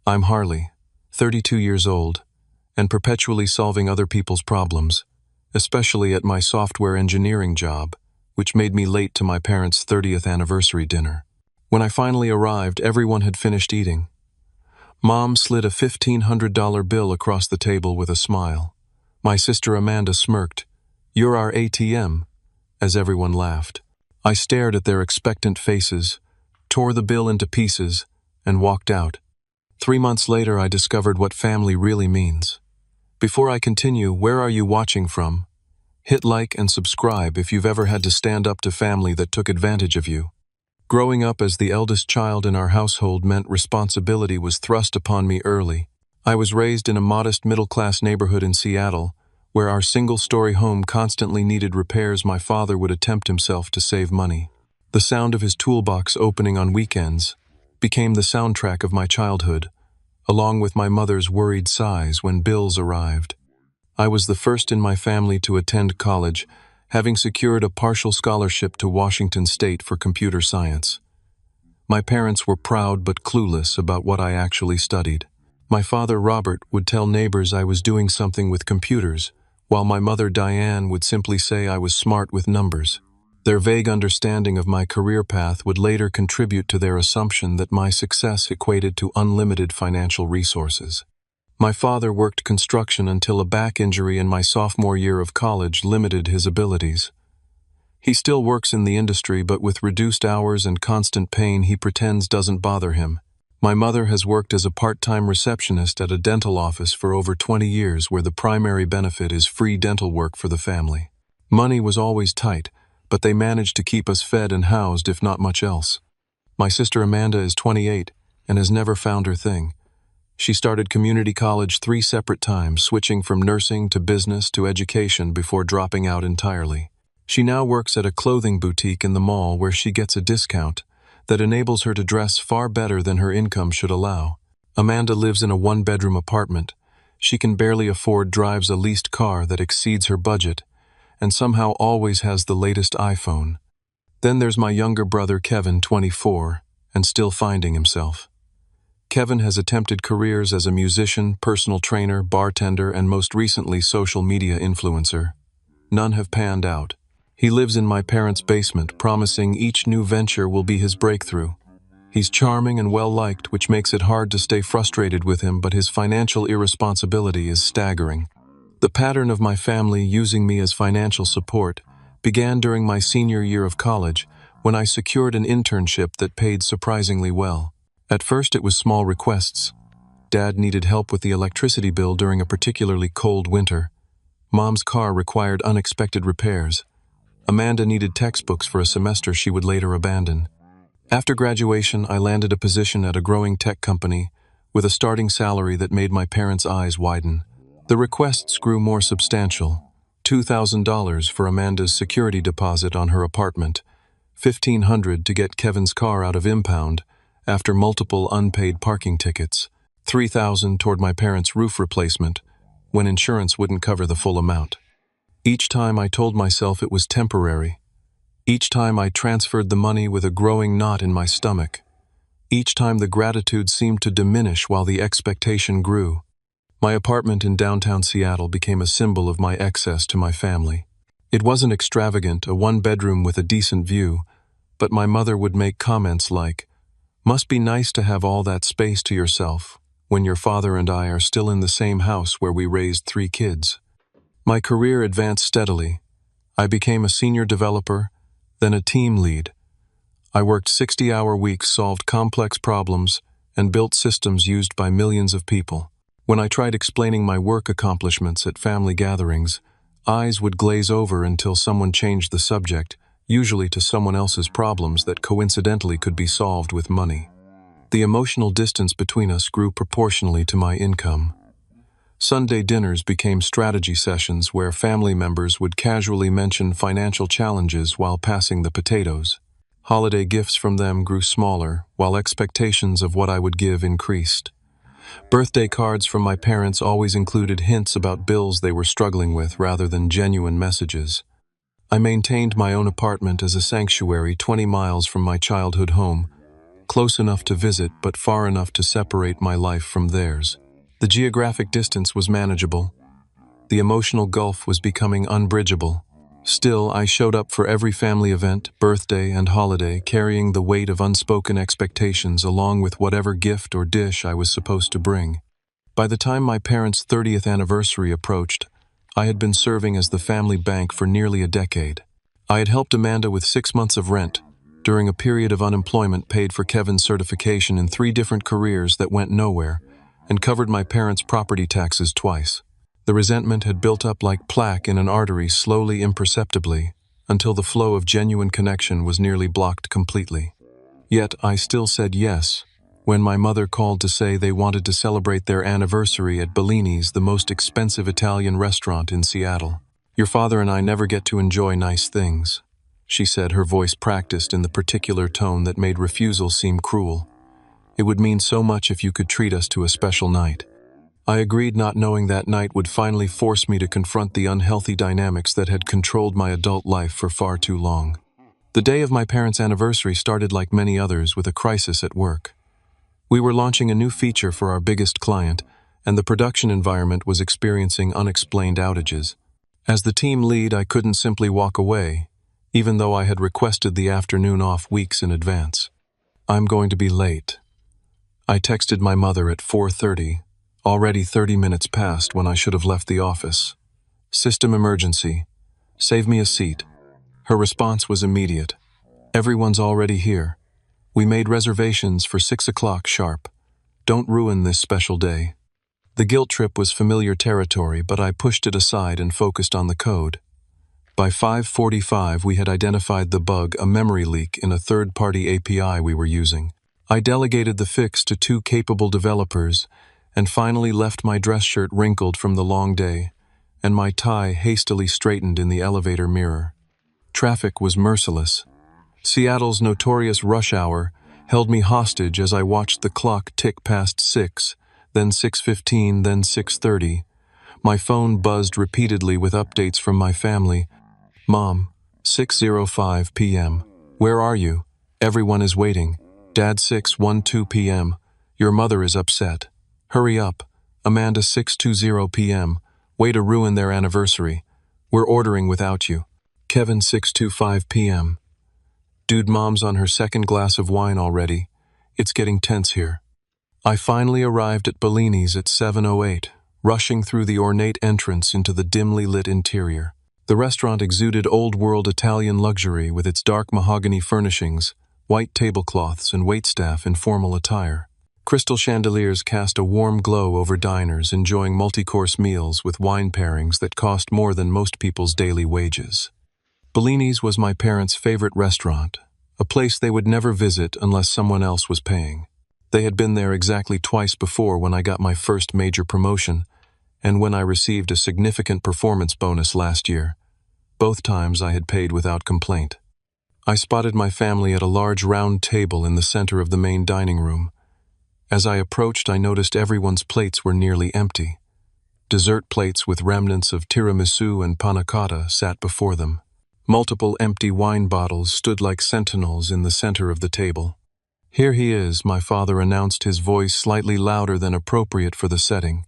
I'm Harley, 32 years old, and perpetually solving other people's problems, especially at my software engineering job, which made me late to my parents' 30th anniversary dinner. When I finally arrived, everyone had finished eating. Mom slid a $1,500 bill across the table with a smile. My sister Amanda smirked, "You're our ATM," as everyone laughed. I stared at their expectant faces, tore the bill into pieces, and walked out. 3 months later, I discovered what family really means. Before I continue, where are you watching from? Hit like and subscribe if you've ever had to stand up to family that took advantage of you. Growing up as the eldest child in our household meant responsibility was thrust upon me early. I was raised in a modest middle-class neighborhood in Seattle, where our single-story home constantly needed repairs. My father would attempt himself to save money. The sound of his toolbox opening on weekends became the soundtrack of my childhood, along with my mother's worried sighs when bills arrived. I was the first in my family to attend college, having secured a partial scholarship to Washington State for computer science. My parents were proud but clueless about what I actually studied. My father, Robert, would tell neighbors I was doing something with computers, while my mother, Diane, would simply say I was smart with numbers. Their vague understanding of my career path would later contribute to their assumption that my success equated to unlimited financial resources. My father worked construction until a back injury in my sophomore year of college limited his abilities. He still works in the industry, but with reduced hours and constant pain he pretends doesn't bother him. My mother has worked as a part-time receptionist at a dental office for over 20 years, where the primary benefit is free dental work for the family. Money was always tight, but they managed to keep us fed and housed, if not much else. My sister Amanda is 28 and has never found her thing. She started community college 3 separate times, switching from nursing to business to education before dropping out entirely. She now works at a clothing boutique in the mall where she gets a discount that enables her to dress far better than her income should allow. Amanda lives in a 1-bedroom apartment. She can barely afford, drives a leased car that exceeds her budget, and somehow always has the latest iPhone. Then there's my younger brother Kevin, 24, and still finding himself. Kevin has attempted careers as a musician, personal trainer, bartender, and most recently social media influencer. None have panned out. He lives in my parents' basement, promising each new venture will be his breakthrough. He's charming and well-liked, which makes it hard to stay frustrated with him, but his financial irresponsibility is staggering. The pattern of my family using me as financial support began during my senior year of college, when I secured an internship that paid surprisingly well. At first it was small requests. Dad needed help with the electricity bill during a particularly cold winter. Mom's car required unexpected repairs. Amanda needed textbooks for a semester she would later abandon. After graduation, I landed a position at a growing tech company with a starting salary that made my parents' eyes widen. The requests grew more substantial. $2,000 for Amanda's security deposit on her apartment, $1,500 to get Kevin's car out of impound after multiple unpaid parking tickets, $3,000 toward my parents' roof replacement when insurance wouldn't cover the full amount. Each time I told myself it was temporary. Each time I transferred the money with a growing knot in my stomach. Each time the gratitude seemed to diminish while the expectation grew. My apartment in downtown Seattle became a symbol of my excess to my family. It wasn't extravagant, a 1-bedroom with a decent view, but my mother would make comments like, "Must be nice to have all that space to yourself when your father and I are still in the same house where we raised 3 kids." My career advanced steadily. I became a senior developer, then a team lead. I worked 60-hour weeks, solved complex problems, and built systems used by millions of people. When I tried explaining my work accomplishments at family gatherings, eyes would glaze over until someone changed the subject, usually to someone else's problems that coincidentally could be solved with money. The emotional distance between us grew proportionally to my income. Sunday dinners became strategy sessions where family members would casually mention financial challenges while passing the potatoes. Holiday gifts from them grew smaller, while expectations of what I would give increased. Birthday cards from my parents always included hints about bills they were struggling with rather than genuine messages. I maintained my own apartment as a sanctuary 20 miles from my childhood home, close enough to visit but far enough to separate my life from theirs. The geographic distance was manageable. The emotional gulf was becoming unbridgeable. Still, I showed up for every family event, birthday, and holiday, carrying the weight of unspoken expectations along with whatever gift or dish I was supposed to bring. By the time my parents' 30th anniversary approached, I had been serving as the family bank for nearly a decade. I had helped Amanda with 6 months of rent, during a period of unemployment paid for Kevin's certification in 3 different careers that went nowhere, and covered my parents' property taxes twice. The resentment had built up like plaque in an artery slowly imperceptibly, until the flow of genuine connection was nearly blocked completely. Yet I still said yes, when my mother called to say they wanted to celebrate their anniversary at Bellini's, the most expensive Italian restaurant in Seattle. "Your father and I never get to enjoy nice things," she said, her voice practiced in the particular tone that made refusal seem cruel. "It would mean so much if you could treat us to a special night." I agreed, not knowing that night would finally force me to confront the unhealthy dynamics that had controlled my adult life for far too long. The day of my parents' anniversary started like many others with a crisis at work. We were launching a new feature for our biggest client, and the production environment was experiencing unexplained outages. As the team lead, I couldn't simply walk away, even though I had requested the afternoon off weeks in advance. "I'm going to be late." I texted my mother at 4:30, already 30 minutes past when I should have left the office. "System emergency. Save me a seat." Her response was immediate. "Everyone's already here. We made reservations for 6 o'clock sharp. Don't ruin this special day." The guilt trip was familiar territory, but I pushed it aside and focused on the code. By 5:45, we had identified the bug, a memory leak in a third-party API we were using. I delegated the fix to 2 capable developers, and finally left my dress shirt wrinkled from the long day, and my tie hastily straightened in the elevator mirror. Traffic was merciless. Seattle's notorious rush hour held me hostage as I watched the clock tick past 6, then 6:15, then 6:30. My phone buzzed repeatedly with updates from my family. "Mom, 6:05 p.m. Where are you? Everyone is waiting. Dad, 6:12 p.m. Your mother is upset. Hurry up. Amanda, 6:20 p.m. Way to ruin their anniversary. We're ordering without you. Kevin, 6:25 p.m. Dude, Mom's on her second glass of wine already. It's getting tense here." I finally arrived at Bellini's at 7:08, rushing through the ornate entrance into the dimly lit interior. The restaurant exuded old-world Italian luxury with its dark mahogany furnishings, white tablecloths, and waitstaff in formal attire. Crystal chandeliers cast a warm glow over diners enjoying multi-course meals with wine pairings that cost more than most people's daily wages. Bellini's was my parents' favorite restaurant, a place they would never visit unless someone else was paying. They had been there exactly twice before, when I got my first major promotion, and when I received a significant performance bonus last year. Both times I had paid without complaint. I spotted my family at a large round table in the center of the main dining room. As I approached, I noticed everyone's plates were nearly empty. Dessert plates with remnants of tiramisu and panna cotta sat before them. Multiple empty wine bottles stood like sentinels in the center of the table. "Here he is," my father announced, his voice slightly louder than appropriate for the setting.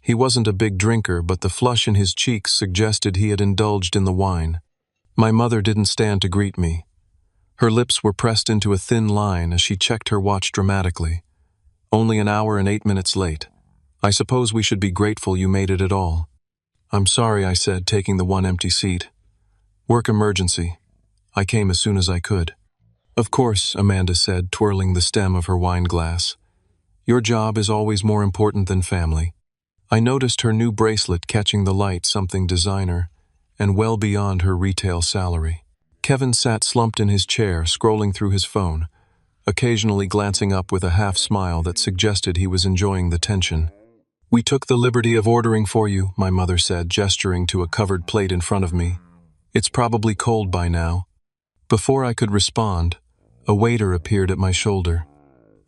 He wasn't a big drinker, but the flush in his cheeks suggested he had indulged in the wine. My mother didn't stand to greet me. Her lips were pressed into a thin line as she checked her watch dramatically. "Only an hour and 8 minutes late. I suppose we should be grateful you made it at all." "I'm sorry," I said, taking the one empty seat. "Work emergency. I came as soon as I could." "Of course," Amanda said, twirling the stem of her wine glass. "Your job is always more important than family." I noticed her new bracelet catching the light, something designer, and well beyond her retail salary. Kevin sat slumped in his chair, scrolling through his phone, occasionally glancing up with a half-smile that suggested he was enjoying the tension. "We took the liberty of ordering for you," my mother said, gesturing to a covered plate in front of me. "It's probably cold by now." Before I could respond, a waiter appeared at my shoulder.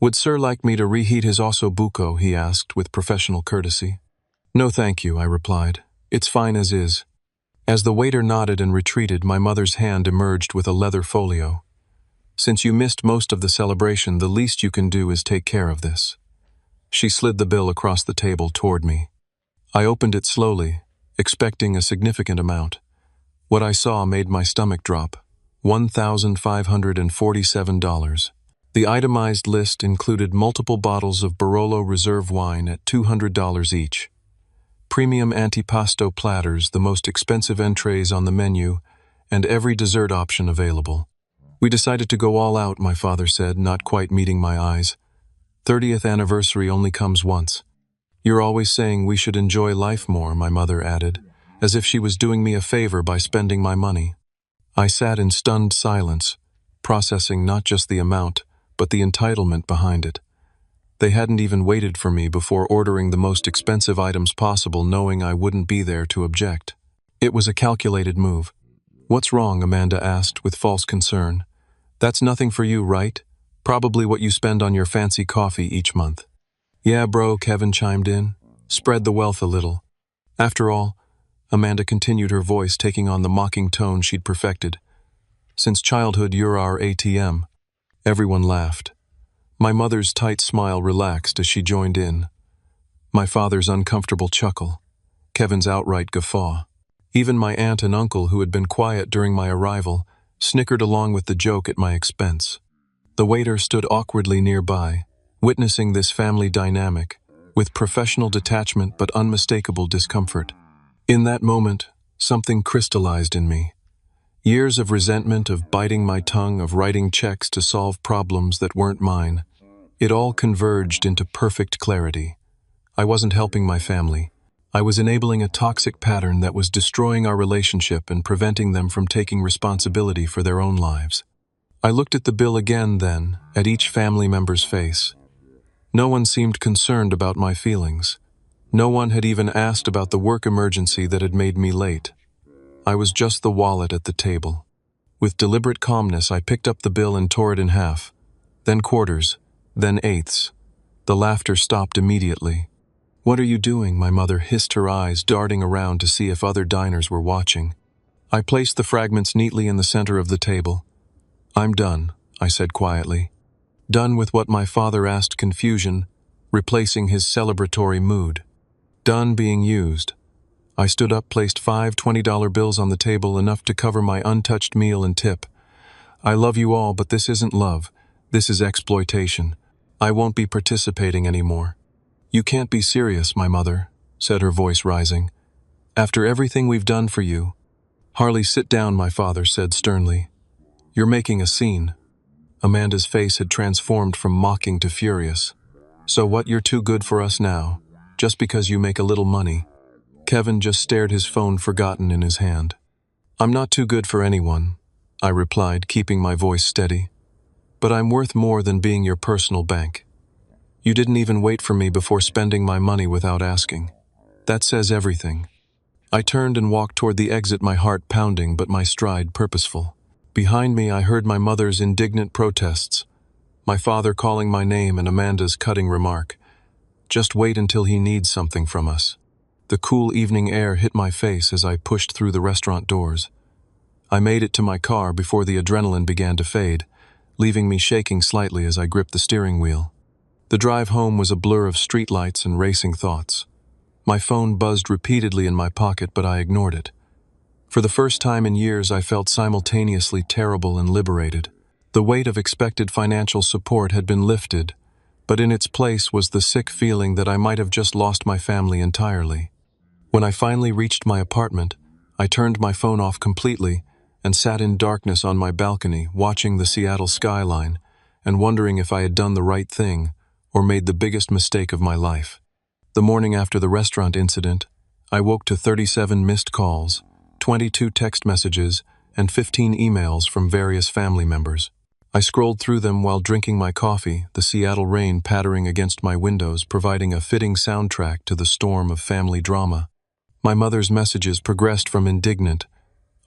"Would Sir like me to reheat his osso buco?" he asked with professional courtesy. "No thank you," I replied. "It's fine as is." As the waiter nodded and retreated, my mother's hand emerged with a leather folio. Since you missed most of the celebration, the least you can do is take care of this. She slid the bill across the table toward me. I opened it slowly, expecting a significant amount. What I saw made my stomach drop. $1,547. The itemized list included multiple bottles of Barolo Reserve wine at $200 each. Premium antipasto platters, the most expensive entrees on the menu, and every dessert option available. We decided to go all out, my father said, not quite meeting my eyes. 30th anniversary only comes once. You're always saying we should enjoy life more, my mother added, as if she was doing me a favor by spending my money. I sat in stunned silence, processing not just the amount, but the entitlement behind it. They hadn't even waited for me before ordering the most expensive items possible, knowing I wouldn't be there to object. It was a calculated move. What's wrong? Amanda asked with false concern. That's nothing for you, right? Probably what you spend on your fancy coffee each month. Yeah, bro, Kevin chimed in. Spread the wealth a little. After all, Amanda continued, her voice taking on the mocking tone she'd perfected. Since childhood, you're our ATM. Everyone laughed. My mother's tight smile relaxed as she joined in. My father's uncomfortable chuckle. Kevin's outright guffaw. Even my aunt and uncle, who had been quiet during my arrival, snickered along with the joke at my expense. The waiter stood awkwardly nearby, witnessing this family dynamic, with professional detachment but unmistakable discomfort. In that moment, something crystallized in me. Years of resentment, of biting my tongue, of writing checks to solve problems that weren't mine. It all converged into perfect clarity. I wasn't helping my family. I was enabling a toxic pattern that was destroying our relationship and preventing them from taking responsibility for their own lives. I looked at the bill again then, at each family member's face. No one seemed concerned about my feelings. No one had even asked about the work emergency that had made me late. I was just the wallet at the table. With deliberate calmness, I picked up the bill and tore it in half, then quarters, then eighths. The laughter stopped immediately. What are you doing? My mother hissed, her eyes darting around to see if other diners were watching. I placed the fragments neatly in the center of the table. I'm done, I said quietly. Done with what my father asked confusion, replacing his celebratory mood. Done being used. I stood up, placed 5 $20 bills on the table, enough to cover my untouched meal and tip. I love you all, but this isn't love. This is exploitation. I won't be participating anymore. You can't be serious, my mother, said, her voice rising. After everything we've done for you. Harley, sit down, my father said sternly. You're making a scene. Amanda's face had transformed from mocking to furious. So what, you're too good for us now, just because you make a little money? Kevin just stared, his phone forgotten in his hand. I'm not too good for anyone, I replied, keeping my voice steady. But I'm worth more than being your personal bank. You didn't even wait for me before spending my money without asking. That says everything. I turned and walked toward the exit, my heart pounding but my stride purposeful. Behind me, I heard my mother's indignant protests, my father calling my name, and Amanda's cutting remark. Just wait until he needs something from us. The cool evening air hit my face as I pushed through the restaurant doors. I made it to my car before the adrenaline began to fade, leaving me shaking slightly as I gripped the steering wheel. The drive home was a blur of streetlights and racing thoughts. My phone buzzed repeatedly in my pocket, but I ignored it. For the first time in years, I felt simultaneously terrible and liberated. The weight of expected financial support had been lifted, but in its place was the sick feeling that I might have just lost my family entirely. When I finally reached my apartment, I turned my phone off completely and sat in darkness on my balcony, watching the Seattle skyline and wondering if I had done the right thing or made the biggest mistake of my life. The morning after the restaurant incident, I woke to 37 missed calls, 22 text messages, and 15 emails from various family members. I scrolled through them while drinking my coffee, the Seattle rain pattering against my windows, providing a fitting soundtrack to the storm of family drama. My mother's messages progressed from indignant,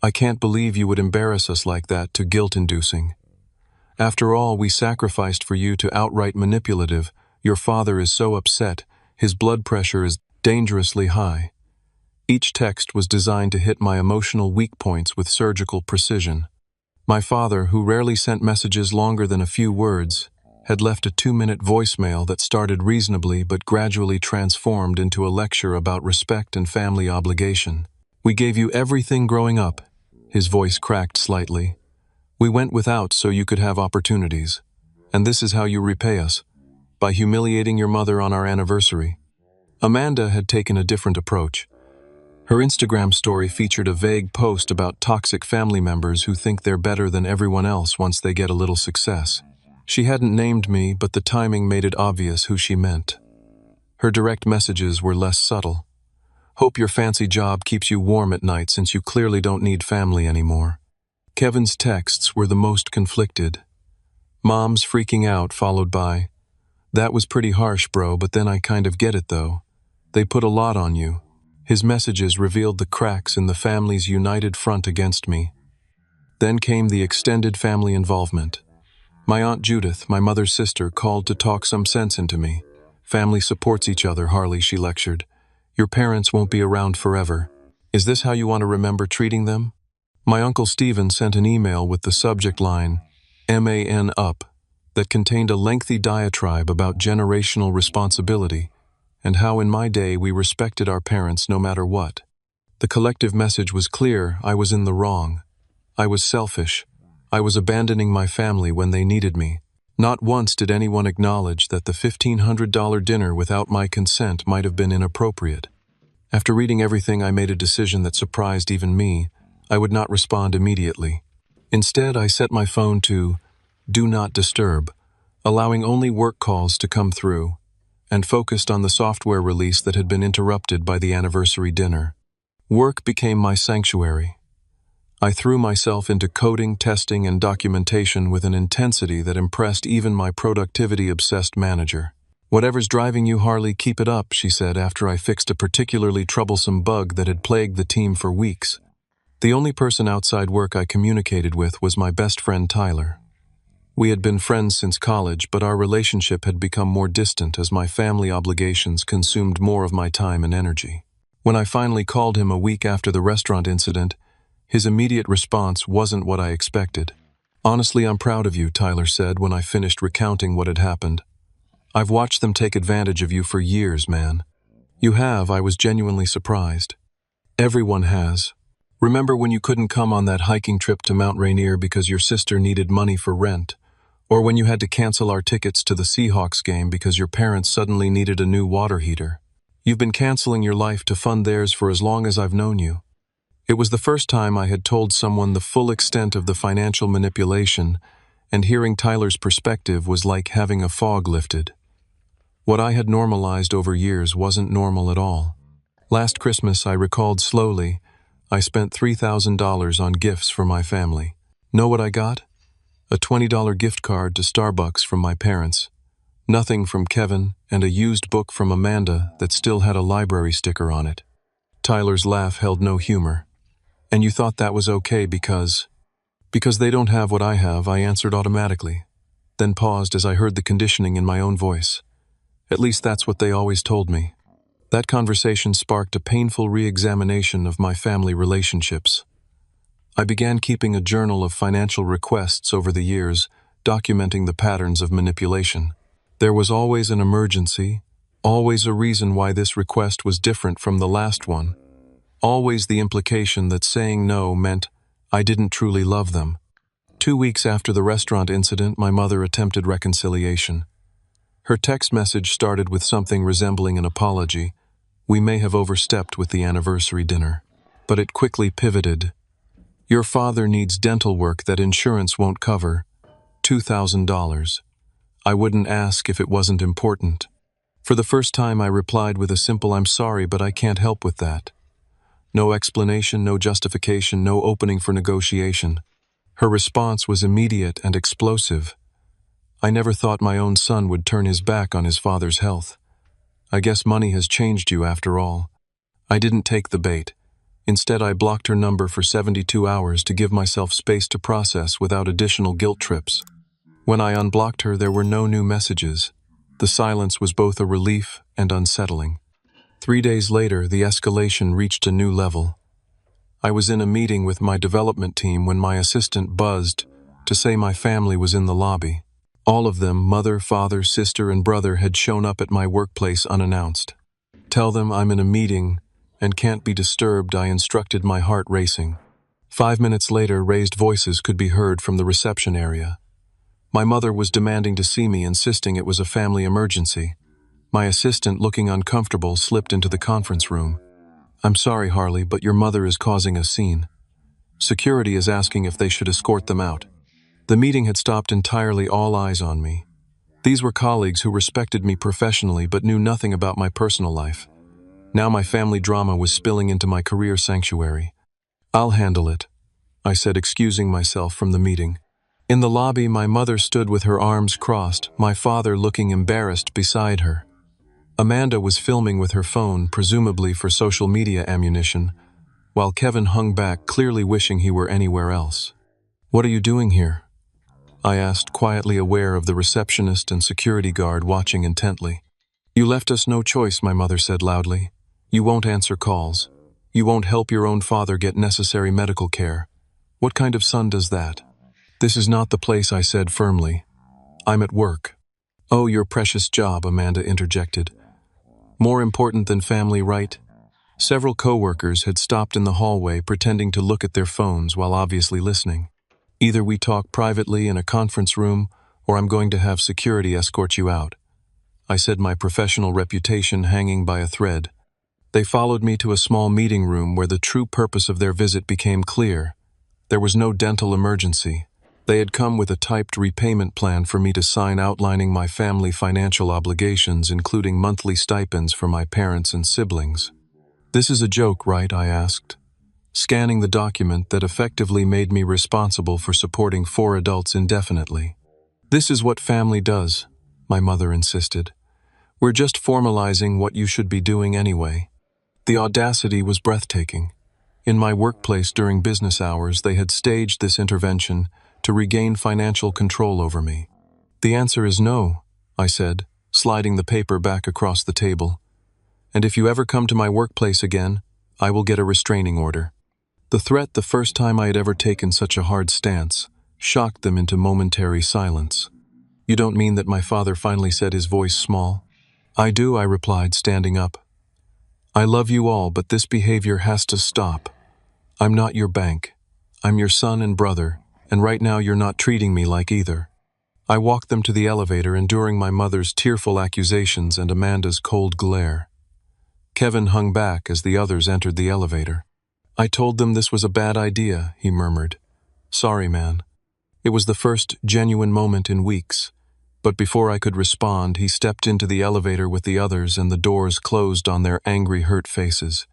"I can't believe you would embarrass us like that," to guilt-inducing. "After all we sacrificed for you," to outright manipulative, "Your father is so upset, his blood pressure is dangerously high." Each text was designed to hit my emotional weak points with surgical precision. My father, who rarely sent messages longer than a few words, had left a 2-minute voicemail that started reasonably but gradually transformed into a lecture about respect and family obligation. "We gave you everything growing up." His voice cracked slightly. "We went without so you could have opportunities. And this is how you repay us, by humiliating your mother on our anniversary." Amanda had taken a different approach. Her Instagram story featured a vague post about toxic family members who think they're better than everyone else once they get a little success. She hadn't named me, but the timing made it obvious who she meant. Her direct messages were less subtle. "Hope your fancy job keeps you warm at night since you clearly don't need family anymore." Kevin's texts were the most conflicted. Mom's freaking out, followed by, "That was pretty harsh, bro, but then I kind of get it though. They put a lot on you." His messages revealed the cracks in the family's united front against me. Then came the extended family involvement. My Aunt Judith, my mother's sister, called to talk some sense into me. "Family supports each other, Harley," she lectured. "Your parents won't be around forever. Is this how you want to remember treating them?" My Uncle Stephen sent an email with the subject line, "MAN up," that contained a lengthy diatribe about generational responsibility and how in my day we respected our parents no matter what. The collective message was clear: I was in the wrong. I was selfish. I was abandoning my family when they needed me. Not once did anyone acknowledge that the $1,500 dinner without my consent might have been inappropriate. After reading everything, I made a decision that surprised even me. I would not respond immediately. Instead, I set my phone to Do Not Disturb, allowing only work calls to come through, and focused on the software release that had been interrupted by the anniversary dinner. Work became my sanctuary. I threw myself into coding, testing, and documentation with an intensity that impressed even my productivity-obsessed manager. "Whatever's driving you, Harley, keep it up," she said after I fixed a particularly troublesome bug that had plagued the team for weeks. The only person outside work I communicated with was my best friend Tyler. We had been friends since college, but our relationship had become more distant as my family obligations consumed more of my time and energy. When I finally called him a week after the restaurant incident, his immediate response wasn't what I expected. "Honestly, I'm proud of you," Tyler said when I finished recounting what had happened. "I've watched them take advantage of you for years, man." "You have?" I was genuinely surprised. "Everyone has. Remember when you couldn't come on that hiking trip to Mount Rainier because your sister needed money for rent? Or when you had to cancel our tickets to the Seahawks game because your parents suddenly needed a new water heater? You've been canceling your life to fund theirs for as long as I've known you." It was the first time I had told someone the full extent of the financial manipulation, and hearing Tyler's perspective was like having a fog lifted. What I had normalized over years wasn't normal at all. Last Christmas, I recalled slowly, I spent $3,000 on gifts for my family. Know what I got? A $20 gift card to Starbucks from my parents, nothing from Kevin, and a used book from Amanda that still had a library sticker on it. Tyler's laugh held no humor. "And you thought that was okay because they don't have what I have," I answered automatically, then paused as I heard the conditioning in my own voice. "At least that's what they always told me." That conversation sparked a painful re-examination of my family relationships. I began keeping a journal of financial requests over the years, documenting the patterns of manipulation. There was always an emergency, always a reason why this request was different from the last one, always the implication that saying no meant I didn't truly love them. 2 weeks after the restaurant incident, my mother attempted reconciliation. Her text message started with something resembling an apology. "We may have overstepped with the anniversary dinner." But it quickly pivoted. "Your father needs dental work that insurance won't cover. $2,000. I wouldn't ask if it wasn't important." For the first time, I replied with a simple "I'm sorry, but I can't help with that." No explanation, no justification, no opening for negotiation. Her response was immediate and explosive. "I never thought my own son would turn his back on his father's health. I guess money has changed you after all." I didn't take the bait. Instead, I blocked her number for 72 hours to give myself space to process without additional guilt trips. When I unblocked her, there were no new messages. The silence was both a relief and unsettling. 3 days later, the escalation reached a new level. I was in a meeting with my development team when my assistant buzzed to say my family was in the lobby. All of them, mother, father, sister, and brother, had shown up at my workplace unannounced. "Tell them I'm in a meeting and can't be disturbed," I instructed, my heart racing. 5 minutes later, raised voices could be heard from the reception area. My mother was demanding to see me, insisting it was a family emergency. My assistant, looking uncomfortable, slipped into the conference room. "I'm sorry, Harley, but your mother is causing a scene. Security is asking if they should escort them out." The meeting had stopped entirely, all eyes on me. These were colleagues who respected me professionally but knew nothing about my personal life. Now my family drama was spilling into my career sanctuary. "I'll handle it," I said, excusing myself from the meeting. In the lobby, my mother stood with her arms crossed, my father looking embarrassed beside her. Amanda was filming with her phone, presumably for social media ammunition, while Kevin hung back, clearly wishing he were anywhere else. "What are you doing here?" I asked, quietly aware of the receptionist and security guard watching intently. "You left us no choice," my mother said loudly. "You won't answer calls. You won't help your own father get necessary medical care. What kind of son does that?" "This is not the place," I said firmly. "I'm at work." "Oh, your precious job," Amanda interjected. "More important than family, right?" Several coworkers had stopped in the hallway, pretending to look at their phones while obviously listening. "Either we talk privately in a conference room, or I'm going to have security escort you out," I said, my professional reputation hanging by a thread. They followed me to a small meeting room where the true purpose of their visit became clear. There was no dental emergency. They had come with a typed repayment plan for me to sign, outlining my family financial obligations, including monthly stipends for my parents and siblings. "This is a joke, right?" I asked, scanning the document that effectively made me responsible for supporting 4 adults indefinitely. "This is what family does," my mother insisted. "We're just formalizing what you should be doing anyway." The audacity was breathtaking. In my workplace during business hours, they had staged this intervention to regain financial control over me. "The answer is no," I said, sliding the paper back across the table. "And if you ever come to my workplace again, I will get a restraining order." The threat, the first time I had ever taken such a hard stance, shocked them into momentary silence. "You don't mean that?" my father finally said, his voice small. "I do," I replied, standing up. "I love you all, but this behavior has to stop. I'm not your bank. I'm your son and brother, and right now you're not treating me like either." I walked them to the elevator, enduring my mother's tearful accusations and Amanda's cold glare. Kevin hung back as the others entered the elevator. "I told them this was a bad idea," he murmured. "Sorry, man." It was the first genuine moment in weeks, but before I could respond, he stepped into the elevator with the others and the doors closed on their angry, hurt faces.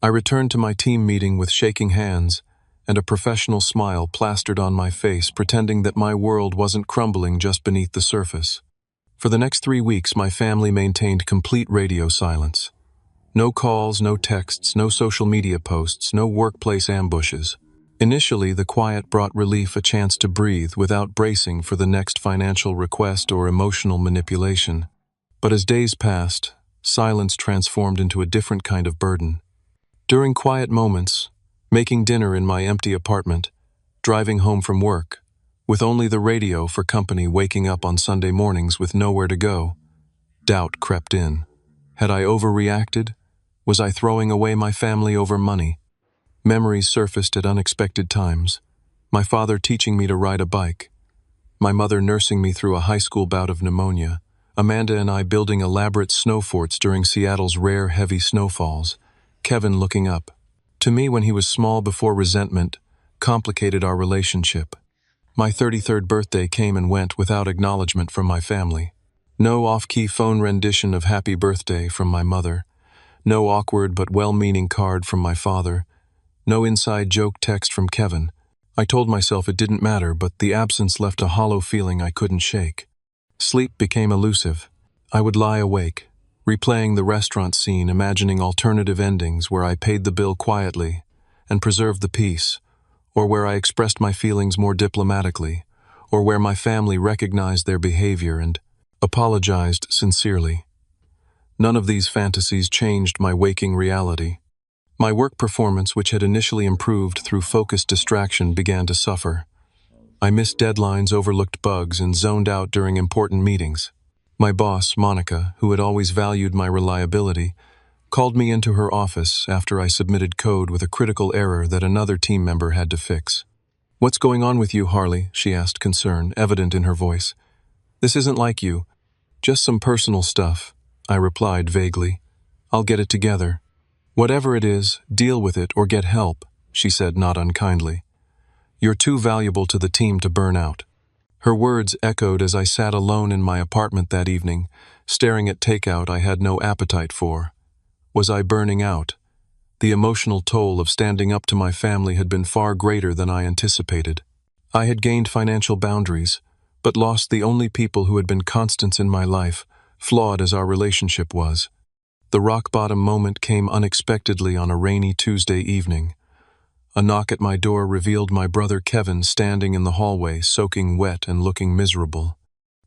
I returned to my team meeting with shaking hands and a professional smile plastered on my face, pretending that my world wasn't crumbling just beneath the surface. For the next 3 weeks, my family maintained complete radio silence. No calls, no texts, no social media posts, no workplace ambushes. Initially, the quiet brought relief, a chance to breathe without bracing for the next financial request or emotional manipulation. But as days passed, silence transformed into a different kind of burden. During quiet moments, making dinner in my empty apartment, driving home from work, with only the radio for company, waking up on Sunday mornings with nowhere to go, doubt crept in. Had I overreacted? Was I throwing away my family over money? Memories surfaced at unexpected times. My father teaching me to ride a bike. My mother nursing me through a high school bout of pneumonia. Amanda and I building elaborate snow forts during Seattle's rare, heavy snowfalls. Kevin looking up to me when he was small before resentment complicated our relationship. My 33rd birthday came and went without acknowledgement from my family. No off-key phone rendition of happy birthday from my mother. No awkward but well-meaning card from my father. No inside joke text from Kevin. I told myself it didn't matter, but the absence left a hollow feeling I couldn't shake. Sleep became elusive. I would lie awake, replaying the restaurant scene, imagining alternative endings where I paid the bill quietly and preserved the peace, or where I expressed my feelings more diplomatically, or where my family recognized their behavior and apologized sincerely. None of these fantasies changed my waking reality. My work performance, which had initially improved through focused distraction, began to suffer. I missed deadlines, overlooked bugs, and zoned out during important meetings. My boss, Monica, who had always valued my reliability, called me into her office after I submitted code with a critical error that another team member had to fix. "What's going on with you, Harley?" she asked, concern evident in her voice. "This isn't like you. Just some personal stuff," I replied vaguely. "I'll get it together." "Whatever it is, deal with it or get help," she said not unkindly. "You're too valuable to the team to burn out." Her words echoed as I sat alone in my apartment that evening, staring at takeout I had no appetite for. Was I burning out? The emotional toll of standing up to my family had been far greater than I anticipated. I had gained financial boundaries, but lost the only people who had been constants in my life, flawed as our relationship was. The rock-bottom moment came unexpectedly on a rainy Tuesday evening. A knock at my door revealed my brother Kevin standing in the hallway, soaking wet and looking miserable.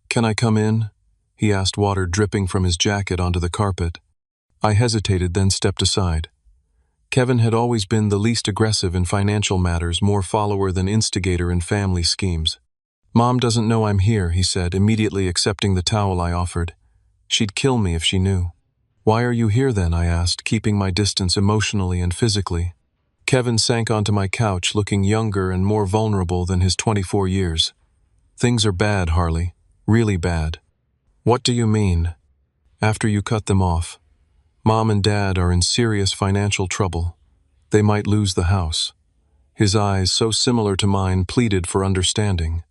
"Can I come in?" he asked, water dripping from his jacket onto the carpet. I hesitated, then stepped aside. Kevin had always been the least aggressive in financial matters, more follower than instigator in family schemes. "Mom doesn't know I'm here," he said, immediately accepting the towel I offered. "She'd kill me if she knew." "Why are you here then?" I asked, keeping my distance emotionally and physically. Kevin sank onto my couch, looking younger and more vulnerable than his 24 years. "Things are bad, Harley. Really bad." "What do you mean?" "After you cut them off, Mom and Dad are in serious financial trouble. They might lose the house." His eyes, so similar to mine, pleaded for understanding.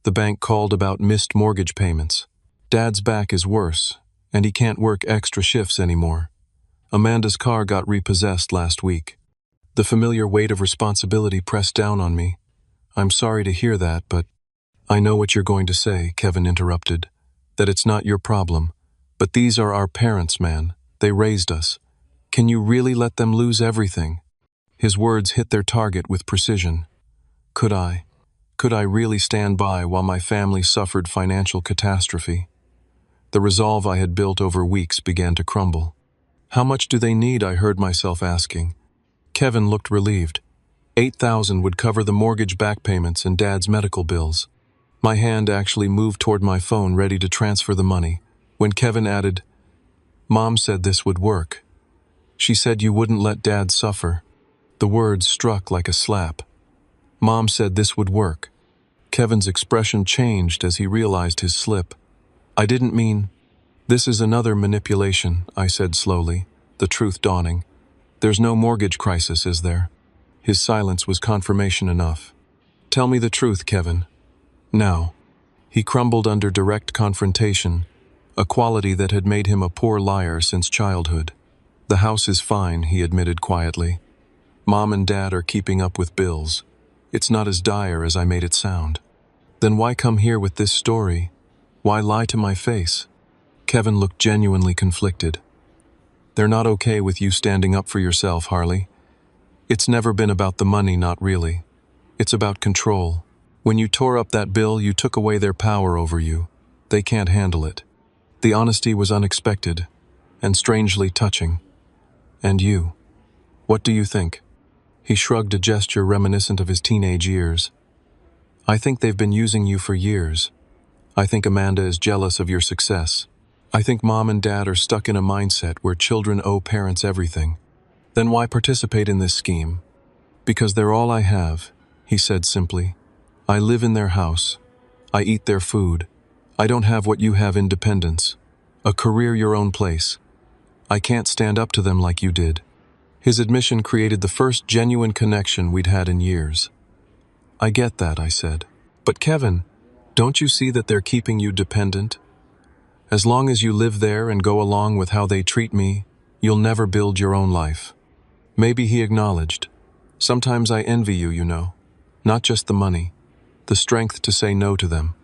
"The bank called about missed mortgage payments. Dad's back is worse, and he can't work extra shifts anymore. Amanda's car got repossessed last week." The familiar weight of responsibility pressed down on me. "I'm sorry to hear that, but—" "I know what you're going to say," Kevin interrupted. "That it's not your problem. But these are our parents, man. They raised us. Can you really let them lose everything?" His words hit their target with precision. Could I? Could I really stand by while my family suffered financial catastrophe? The resolve I had built over weeks began to crumble. "How much do they need?" I heard myself asking. Kevin looked relieved. $8,000 would cover the mortgage back payments and Dad's medical bills. My hand actually moved toward my phone, ready to transfer the money, when Kevin added, "Mom said this would work. She said you wouldn't let Dad suffer." The words struck like a slap. "Mom said this would work." Kevin's expression changed as he realized his slip. "I didn't mean—" "This is another manipulation," I said slowly, the truth dawning. "There's no mortgage crisis, is there?" His silence was confirmation enough. "Tell me the truth, Kevin. Now." He crumbled under direct confrontation, a quality that had made him a poor liar since childhood. "The house is fine," he admitted quietly. "Mom and Dad are keeping up with bills. It's not as dire as I made it sound." "Then why come here with this story? Why lie to my face?" Kevin looked genuinely conflicted. "They're not okay with you standing up for yourself, Harley. It's never been about the money, not really. It's about control. When you tore up that bill, you took away their power over you. They can't handle it." The honesty was unexpected and strangely touching. "And you? What do you think?" He shrugged, a gesture reminiscent of his teenage years. "I think they've been using you for years. I think Amanda is jealous of your success. I think Mom and Dad are stuck in a mindset where children owe parents everything. Then why participate in this scheme?" "Because they're all I have," he said simply. "I live in their house. I eat their food. I don't have what you have: independence. A career, your own place. I can't stand up to them like you did." His admission created the first genuine connection we'd had in years. "I get that," I said. "But Kevin, don't you see that they're keeping you dependent? As long as you live there and go along with how they treat me, you'll never build your own life." Maybe, he acknowledged. "Sometimes I envy you, you know. Not just the money, the strength to say no to them."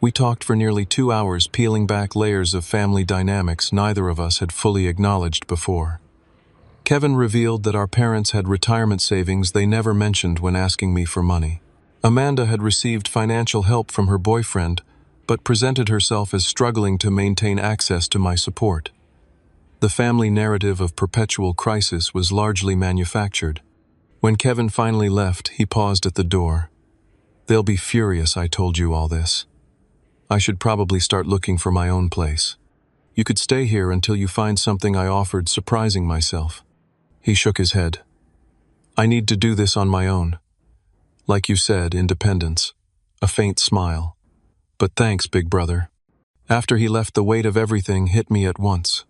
We talked for nearly 2 hours, peeling back layers of family dynamics neither of us had fully acknowledged before. Kevin revealed that our parents had retirement savings they never mentioned when asking me for money. Amanda had received financial help from her boyfriend, but presented herself as struggling to maintain access to my support. The family narrative of perpetual crisis was largely manufactured. When Kevin finally left, he paused at the door. "They'll be furious I told you all this. I should probably start looking for my own place. You could stay here until you find something," I offered, surprising myself. He shook his head. "I need to do this on my own. Like you said, independence." A faint smile. "But thanks, big brother." After he left, the weight of everything hit me at once.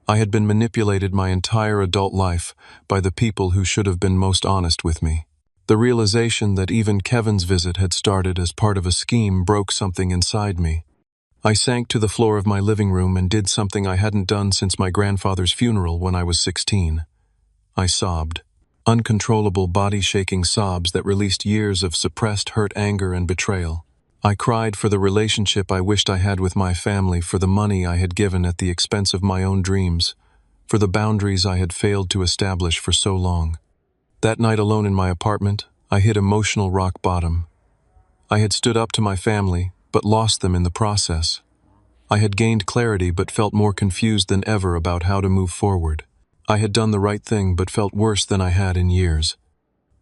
I had been manipulated my entire adult life by the people who should have been most honest with me. The realization that even Kevin's visit had started as part of a scheme broke something inside me. I sank to the floor of my living room and did something I hadn't done since my grandfather's funeral when I was 16. I sobbed. Uncontrollable body-shaking sobs that released years of suppressed hurt, anger, and betrayal. I cried for the relationship I wished I had with my family, for the money I had given at the expense of my own dreams, for the boundaries I had failed to establish for so long. That night alone in my apartment, I hit emotional rock bottom. I had stood up to my family, but lost them in the process. I had gained clarity but felt more confused than ever about how to move forward. I had done the right thing but felt worse than I had in years.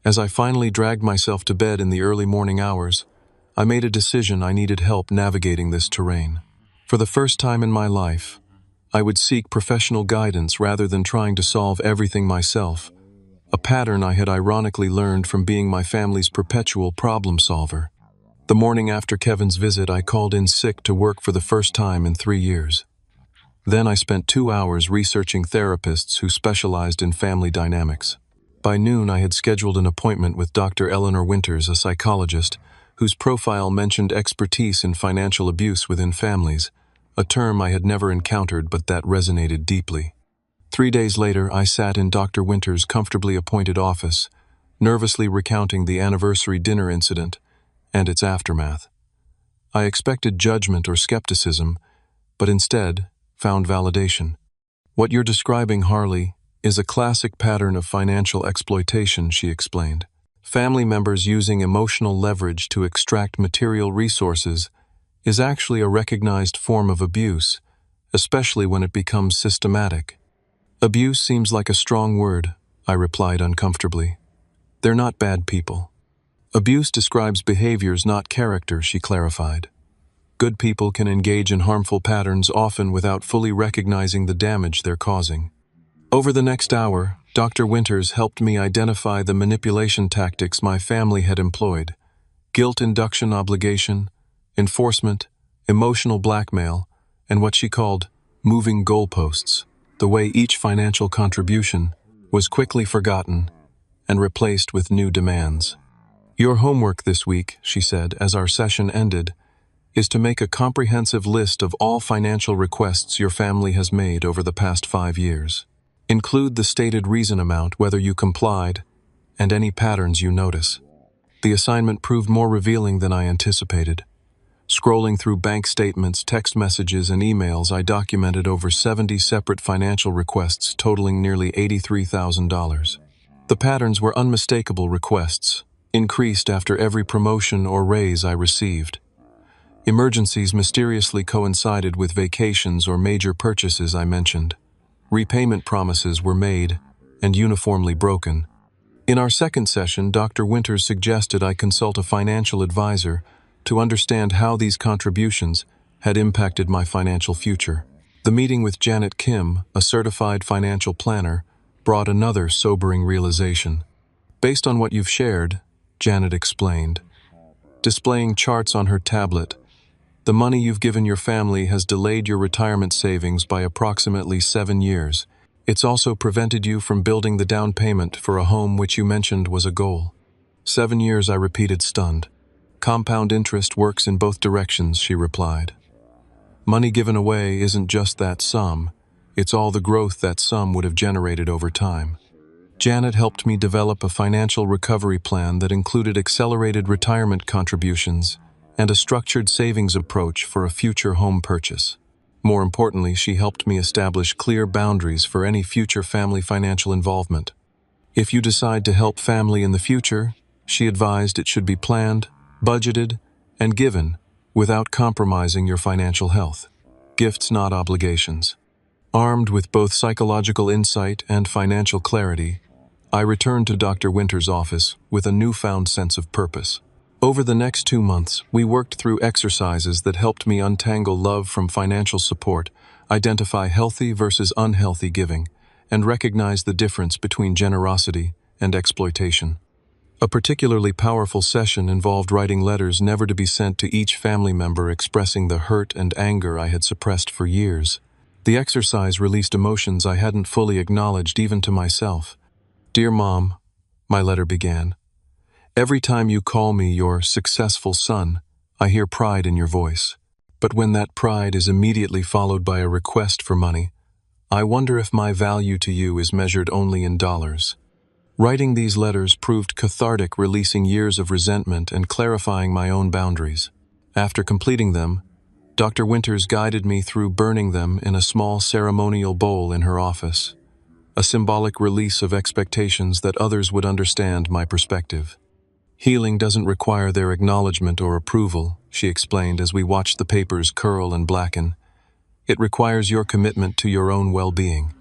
As I finally dragged myself to bed in the early morning hours, I made a decision: I needed help navigating this terrain. For the first time in my life, I would seek professional guidance rather than trying to solve everything myself, a pattern I had ironically learned from being my family's perpetual problem solver. The morning after Kevin's visit, I called in sick to work for the first time in 3 years. Then I spent 2 hours researching therapists who specialized in family dynamics. By noon, I had scheduled an appointment with Dr. Eleanor Winters, a psychologist, whose profile mentioned expertise in financial abuse within families, a term I had never encountered but that resonated deeply. 3 days later, I sat in Dr. Winters' comfortably appointed office, nervously recounting the anniversary dinner incident and its aftermath. I expected judgment or skepticism, but instead found validation. "What you're describing, Harley, is a classic pattern of financial exploitation," she explained. "Family members using emotional leverage to extract material resources is actually a recognized form of abuse, especially when it becomes systematic." "Abuse seems like a strong word," I replied uncomfortably. "They're not bad people." "Abuse describes behaviors, not character," she clarified. "Good people can engage in harmful patterns often without fully recognizing the damage they're causing." Over the next hour, Dr. Winters helped me identify the manipulation tactics my family had employed: guilt induction, obligation, enforcement, emotional blackmail, and what she called moving goalposts, the way each financial contribution was quickly forgotten and replaced with new demands. "Your homework this week," she said as our session ended, "is to make a comprehensive list of all financial requests your family has made over the past 5 years. Include the stated reason amount, whether you complied, and any patterns you notice." The assignment proved more revealing than I anticipated. Scrolling through bank statements, text messages, and emails, I documented over 70 separate financial requests totaling nearly $83,000. The patterns were unmistakable: requests increased after every promotion or raise I received. Emergencies mysteriously coincided with vacations or major purchases I mentioned. Repayment promises were made and uniformly broken. In our second session, Dr. Winters suggested I consult a financial advisor to understand how these contributions had impacted my financial future. The meeting with Janet Kim, a certified financial planner, brought another sobering realization. "Based on what you've shared," Janet explained, displaying charts on her tablet, "the money you've given your family has delayed your retirement savings by approximately 7 years. It's also prevented you from building the down payment for a home which you mentioned was a goal." 7 years, I repeated, stunned. "Compound interest works in both directions," she replied. "Money given away isn't just that sum, it's all the growth that sum would have generated over time." Janet helped me develop a financial recovery plan that included accelerated retirement contributions and a structured savings approach for a future home purchase. More importantly, she helped me establish clear boundaries for any future family financial involvement. "If you decide to help family in the future," she advised, "it should be planned, budgeted, and given without compromising your financial health. Gifts, not obligations." Armed with both psychological insight and financial clarity, I returned to Dr. Winter's office with a newfound sense of purpose. Over the next 2 months, we worked through exercises that helped me untangle love from financial support, identify healthy versus unhealthy giving, and recognize the difference between generosity and exploitation. A particularly powerful session involved writing letters never to be sent to each family member expressing the hurt and anger I had suppressed for years. The exercise released emotions I hadn't fully acknowledged even to myself. "Dear Mom," my letter began, "every time you call me your successful son, I hear pride in your voice. But when that pride is immediately followed by a request for money, I wonder if my value to you is measured only in dollars." Writing these letters proved cathartic, releasing years of resentment and clarifying my own boundaries. After completing them, Dr. Winters guided me through burning them in a small ceremonial bowl in her office, a symbolic release of expectations that others would understand my perspective. "Healing doesn't require their acknowledgement or approval," she explained as we watched the papers curl and blacken. "It requires your commitment to your own well-being."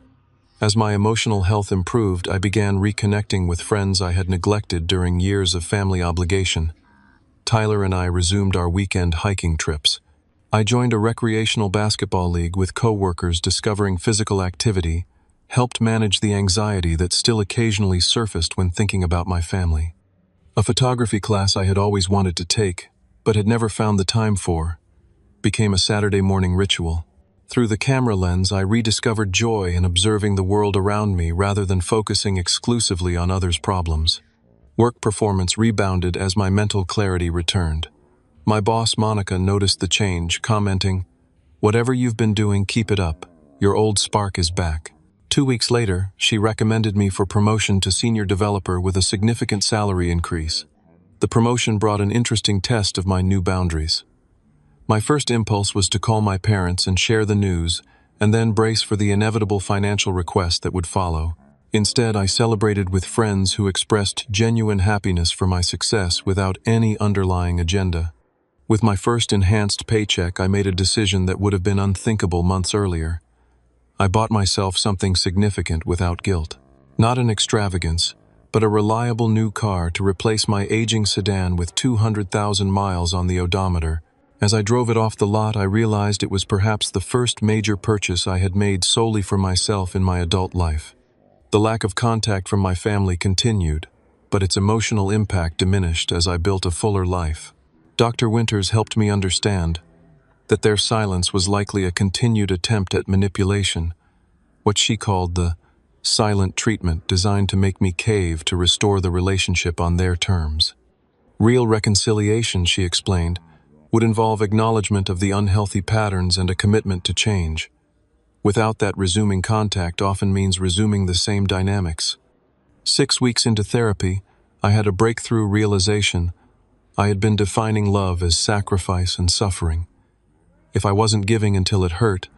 As my emotional health improved, I began reconnecting with friends I had neglected during years of family obligation. Tyler and I resumed our weekend hiking trips. I joined a recreational basketball league with coworkers, discovering physical activity helped manage the anxiety that still occasionally surfaced when thinking about my family. A photography class I had always wanted to take, but had never found the time for, became a Saturday morning ritual. Through the camera lens, I rediscovered joy in observing the world around me rather than focusing exclusively on others' problems. Work performance rebounded as my mental clarity returned. My boss, Monica, noticed the change, commenting, "Whatever you've been doing, keep it up. Your old spark is back." 2 weeks later, she recommended me for promotion to senior developer with a significant salary increase. The promotion brought an interesting test of my new boundaries. My first impulse was to call my parents and share the news, and then brace for the inevitable financial request that would follow. Instead, I celebrated with friends who expressed genuine happiness for my success without any underlying agenda. With my first enhanced paycheck, I made a decision that would have been unthinkable months earlier. I bought myself something significant without guilt. Not an extravagance, but a reliable new car to replace my aging sedan with 200,000 miles on the odometer. As I drove it off the lot, I realized it was perhaps the first major purchase I had made solely for myself in my adult life. The lack of contact from my family continued, but its emotional impact diminished as I built a fuller life. Dr. Winters helped me understand that their silence was likely a continued attempt at manipulation, what she called the silent treatment designed to make me cave to restore the relationship on their terms. Real reconciliation, she explained, would involve acknowledgement of the unhealthy patterns and a commitment to change. Without that, resuming contact often means resuming the same dynamics. 6 weeks into therapy, I had a breakthrough realization. I had been defining love as sacrifice and suffering. If I wasn't giving until it hurt,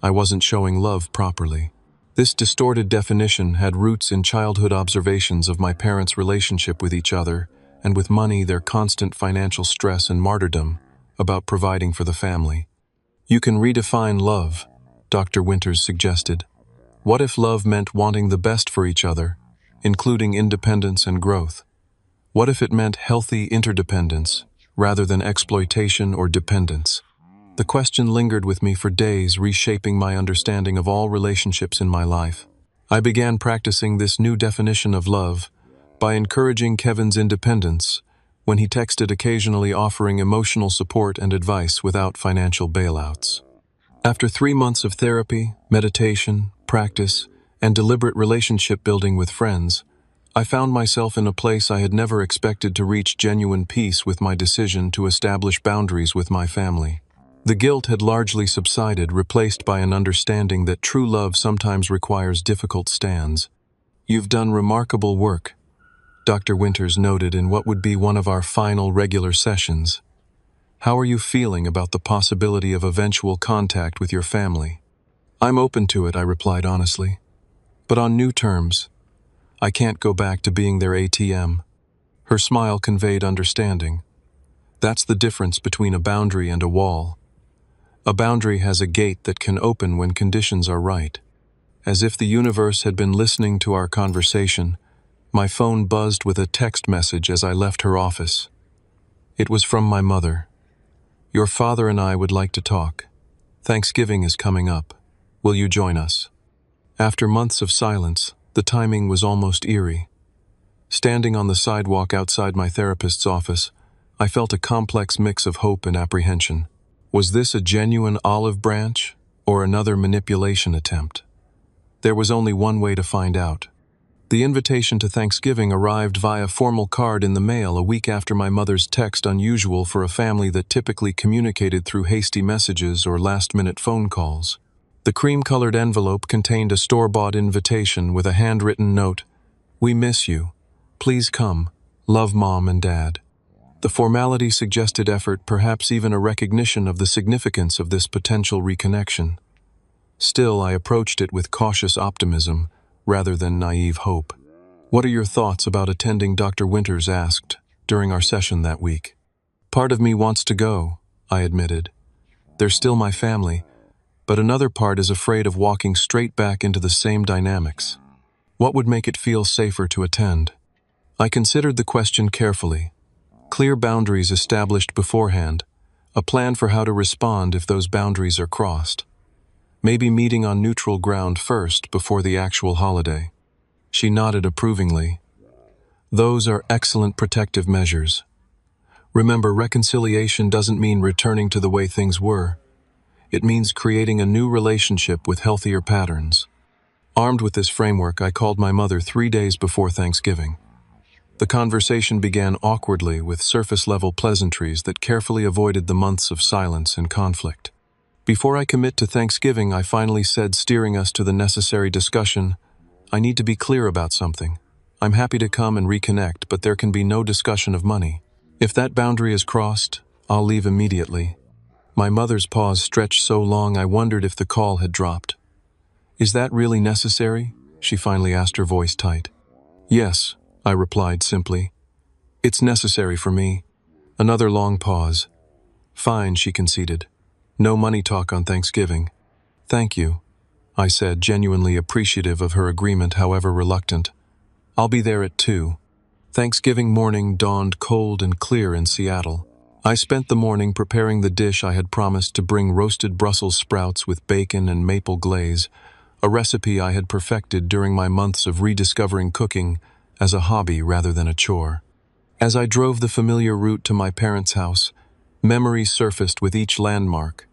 I wasn't showing love properly. This distorted definition had roots in childhood observations of my parents' relationship with each other, and with money, their constant financial stress and martyrdom about providing for the family. "You can redefine love," Dr. Winters suggested. "What if love meant wanting the best for each other, including independence and growth? What if it meant healthy interdependence, rather than exploitation or dependence?" The question lingered with me for days, reshaping my understanding of all relationships in my life. I began practicing this new definition of love by encouraging Kevin's independence when he texted, occasionally offering emotional support and advice without financial bailouts. After 3 months of therapy, meditation, practice, and deliberate relationship building with friends, I found myself in a place I had never expected to reach: genuine peace with my decision to establish boundaries with my family. The guilt had largely subsided, replaced by an understanding that true love sometimes requires difficult stands. "You've done remarkable work," Dr. Winters noted in what would be one of our final regular sessions. "How are you feeling about the possibility of eventual contact with your family?" "I'm open to it," I replied honestly. "But on new terms. I can't go back to being their ATM." Her smile conveyed understanding. "That's the difference between a boundary and a wall. A boundary has a gate that can open when conditions are right. As if the universe had been listening to our conversation, my phone buzzed with a text message as I left her office. It was from my mother. "Your father and I would like to talk. Thanksgiving is coming up. Will you join us?" After months of silence, the timing was almost eerie. Standing on the sidewalk outside my therapist's office, I felt a complex mix of hope and apprehension. Was this a genuine olive branch, or another manipulation attempt? There was only one way to find out. The invitation to Thanksgiving arrived via formal card in the mail a week after my mother's text, unusual for a family that typically communicated through hasty messages or last-minute phone calls. The cream-colored envelope contained a store-bought invitation with a handwritten note, "We miss you. Please come. Love Mom and Dad." The formality suggested effort, perhaps even a recognition of the significance of this potential reconnection. Still, I approached it with cautious optimism, rather than naive hope. "What are your thoughts about attending?" Dr. Winters asked during our session that week. "Part of me wants to go," I admitted. "They're still my family, but another part is afraid of walking straight back into the same dynamics. What would make it feel safer to attend?" I considered the question carefully. Clear boundaries established beforehand, a plan for how to respond if those boundaries are crossed. Maybe meeting on neutral ground first before the actual holiday. She nodded approvingly. "Those are excellent protective measures. Remember, reconciliation doesn't mean returning to the way things were. It means creating a new relationship with healthier patterns." Armed with this framework, I called my mother 3 days before Thanksgiving. The conversation began awkwardly with surface-level pleasantries that carefully avoided the months of silence and conflict. "Before I commit to Thanksgiving," I finally said, steering us to the necessary discussion, "I need to be clear about something. I'm happy to come and reconnect, but there can be no discussion of money. If that boundary is crossed, I'll leave immediately." My mother's pause stretched so long I wondered if the call had dropped. "Is that really necessary?" she finally asked, her voice tight. "Yes," I replied simply. "It's necessary for me." Another long pause. "Fine," she conceded. "No money talk on Thanksgiving." "Thank you," I said, genuinely appreciative of her agreement, however reluctant. "I'll be there at 2. Thanksgiving morning dawned cold and clear in Seattle. I spent the morning preparing the dish I had promised to bring: roasted Brussels sprouts with bacon and maple glaze, a recipe I had perfected during my months of rediscovering cooking as a hobby rather than a chore. As I drove the familiar route to my parents' house, memories surfaced with each landmark: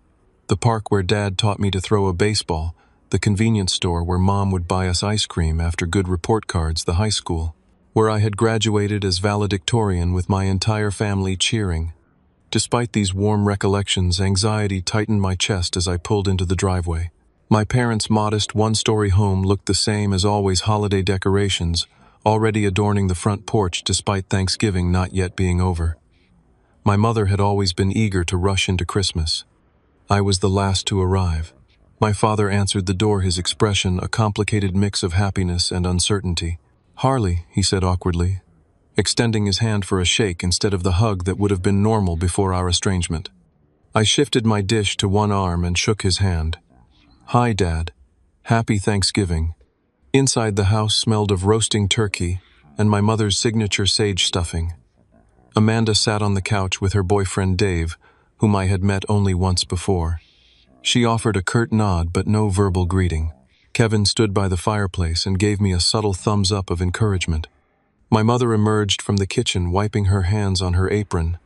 the park where Dad taught me to throw a baseball, the convenience store where Mom would buy us ice cream after good report cards, the high school where I had graduated as valedictorian with my entire family cheering. Despite these warm recollections, anxiety tightened my chest as I pulled into the driveway. My parents' modest one-story home looked the same as always: holiday decorations already adorning the front porch despite Thanksgiving not yet being over. My mother had always been eager to rush into Christmas. I was the last to arrive. My father answered the door, his expression a complicated mix of happiness and uncertainty. "Harley," he said awkwardly, extending his hand for a shake instead of the hug that would have been normal before our estrangement. I shifted my dish to one arm and shook his hand. "Hi, Dad. Happy Thanksgiving." Inside, the house smelled of roasting turkey and my mother's signature sage stuffing. Amanda sat on the couch with her boyfriend Dave, whom I had met only once before. She offered a curt nod but no verbal greeting. Kevin stood by the fireplace and gave me a subtle thumbs up of encouragement. My mother emerged from the kitchen, wiping her hands on her apron.